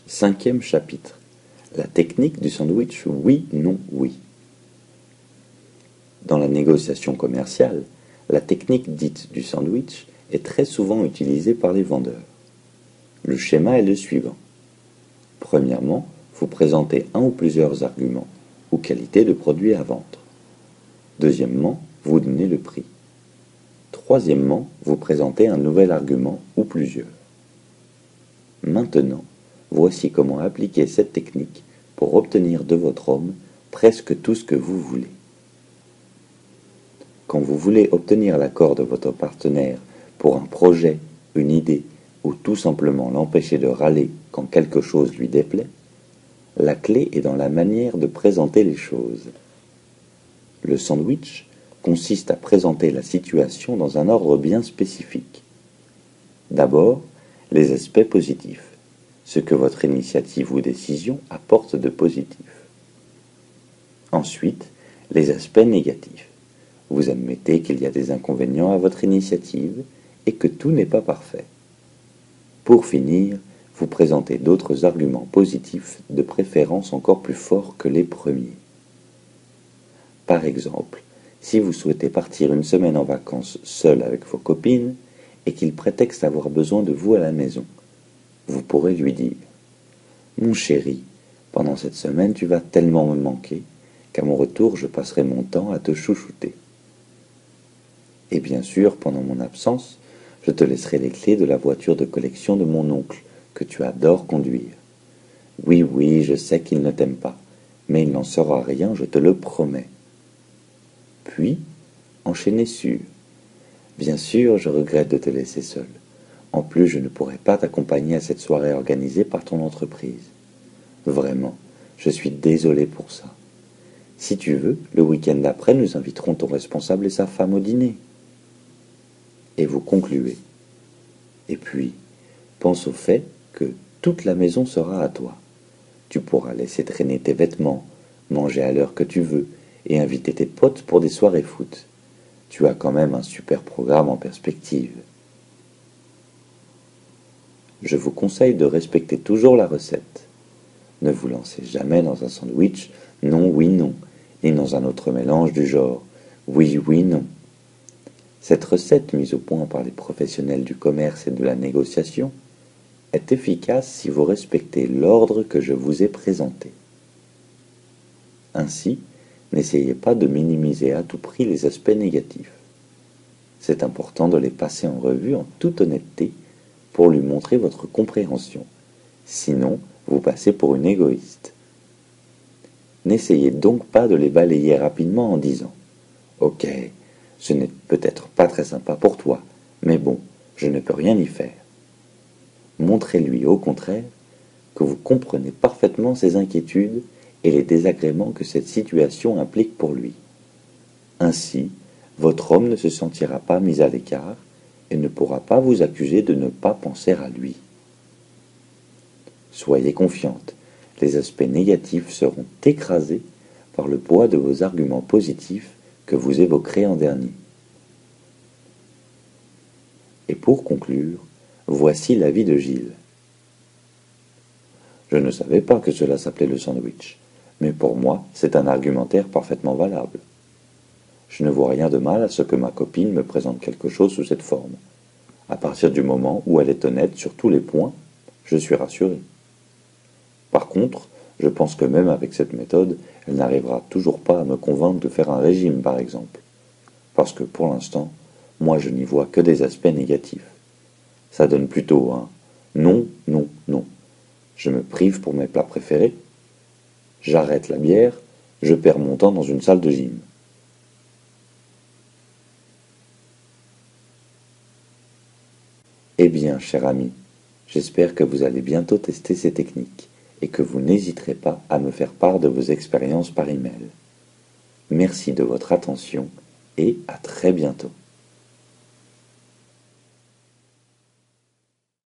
Cinquième chapitre. La technique du sandwich oui, non, oui. Dans la négociation commerciale, la technique dite du sandwich est très souvent utilisée par les vendeurs. Le schéma est le suivant. Premièrement, vous présentez un ou plusieurs arguments ou qualités de produits à vendre. Deuxièmement, vous donnez le prix. Troisièmement, vous présentez un nouvel argument ou plusieurs. Maintenant, voici comment appliquer cette technique pour obtenir de votre homme presque tout ce que vous voulez. Quand vous voulez obtenir l'accord de votre partenaire pour un projet, une idée ou tout simplement l'empêcher de râler quand quelque chose lui déplaît, la clé est dans la manière de présenter les choses. Le sandwich consiste à présenter la situation dans un ordre bien spécifique. D'abord, les aspects positifs, ce que votre initiative ou décision apporte de positif. Ensuite, les aspects négatifs. Vous admettez qu'il y a des inconvénients à votre initiative et que tout n'est pas parfait. Pour finir, vous présentez d'autres arguments positifs, de préférence encore plus forts que les premiers. Par exemple, si vous souhaitez partir une semaine en vacances seul avec vos copines et qu'ils prétextent avoir besoin de vous à la maison, vous pourrez lui dire « Mon chéri, pendant cette semaine tu vas tellement me manquer qu'à mon retour je passerai mon temps à te chouchouter. Et bien sûr, pendant mon absence, je te laisserai les clés de la voiture de collection de mon oncle, que tu adores conduire. Oui, oui, je sais qu'il ne t'aime pas, mais il n'en sera rien, je te le promets. » Puis, enchaînez sur « Bien sûr, je regrette de te laisser seul. En plus, je ne pourrai pas t'accompagner à cette soirée organisée par ton entreprise. Vraiment, je suis désolé pour ça. Si tu veux, le week-end d'après, nous inviterons ton responsable et sa femme au dîner. » Et vous concluez. Et puis, pense au fait que toute la maison sera à toi. Tu pourras laisser traîner tes vêtements, manger à l'heure que tu veux et inviter tes potes pour des soirées foot. Tu as quand même un super programme en perspective. Je vous conseille de respecter toujours la recette. Ne vous lancez jamais dans un sandwich non, oui, non, ni dans un autre mélange du genre oui, oui, non. Cette recette mise au point par les professionnels du commerce et de la négociation est efficace si vous respectez l'ordre que je vous ai présenté. Ainsi, n'essayez pas de minimiser à tout prix les aspects négatifs. C'est important de les passer en revue en toute honnêteté pour lui montrer votre compréhension. Sinon, vous passez pour une égoïste. N'essayez donc pas de les balayer rapidement en disant « Ok, ce n'est peut-être pas très sympa pour toi, mais bon, je ne peux rien y faire. » Montrez-lui au contraire que vous comprenez parfaitement ses inquiétudes et les désagréments que cette situation implique pour lui. Ainsi, votre homme ne se sentira pas mis à l'écart et ne pourra pas vous accuser de ne pas penser à lui. Soyez confiante, les aspects négatifs seront écrasés par le poids de vos arguments positifs que vous évoquerez en dernier. Et pour conclure, voici l'avis de Gilles. Je ne savais pas que cela s'appelait le sandwich, mais pour moi, c'est un argumentaire parfaitement valable. Je ne vois rien de mal à ce que ma copine me présente quelque chose sous cette forme. À partir du moment où elle est honnête sur tous les points, je suis rassuré. Par contre, je pense que même avec cette méthode, elle n'arrivera toujours pas à me convaincre de faire un régime, par exemple. Parce que pour l'instant, moi je n'y vois que des aspects négatifs. Ça donne plutôt un non, non, non. Je me prive pour mes plats préférés. J'arrête la bière, je perds mon temps dans une salle de gym. Eh bien, cher ami, j'espère que vous allez bientôt tester ces techniques et que vous n'hésiterez pas à me faire part de vos expériences par email. Merci de votre attention et à très bientôt.